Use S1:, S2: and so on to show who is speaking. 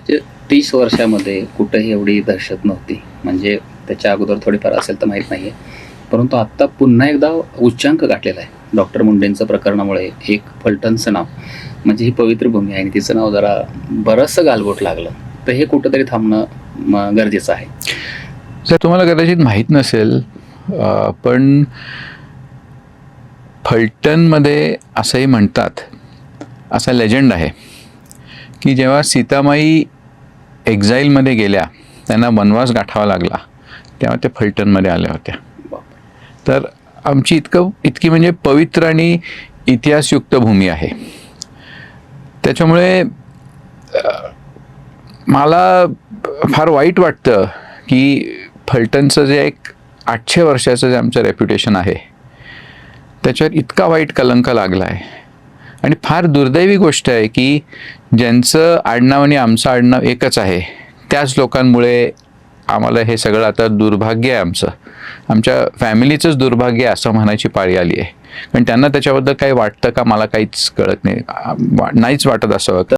S1: जे 30 वर्षामध्ये कुठेही एवढी दहशत नव्हती. म्हणजे त्याच्या अगोदर थोडीफार असेल तर माहीत नाही आहे. परंतु आत्ता पुन्हा एकदा उच्चांक गाठलेला आहे. डॉक्टर मुंडेंचं प्रकरणामुळे एक फलटणचं नाव म्हणजे ही पवित्र भूमी आहे आणि तिचं नाव जरा बरंचसं गालबोट लागलं. तर हे कुठेतरी थांबणं गरजेचं आहे.
S2: जर तुम्हाला कदाचित माहीत नसेल पण फलटणमध्ये असंही म्हणतात, असा लेजंड आहे की जेव्हा सीतामाई एक्झाईलमध्ये गेल्या, त्यांना वनवास गाठावा लागला, तेव्हा ते फलटणमध्ये आल्या होत्या. तर आमची इतकी म्हणजे पवित्र आणि इतिहासयुक्त भूमी आहे. त्याच्यामुळे मला फार वाईट वाटतं की फलटणचं जे एक 800 वर्षाचं जे आमचं रेप्युटेशन आहे त्याच्यावर इतका वाईट कलंक लागला आहे. आणि फार दुर्दैवी गोष्ट आहे की ज्यांचं आडनाव आणि आमचं आडनाव एकच आहे त्याच लोकांमुळे आम्हाला हे सगळं आता दुर्भाग्य आहे, आमच्या फॅमिलीचंच दुर्भाग्य आहे असं म्हणायची पाळी आली आहे. कारण त्यांना त्याच्याबद्दल काही वाटतं का मला काहीच कळत नाही, नाहीच वाटत असं.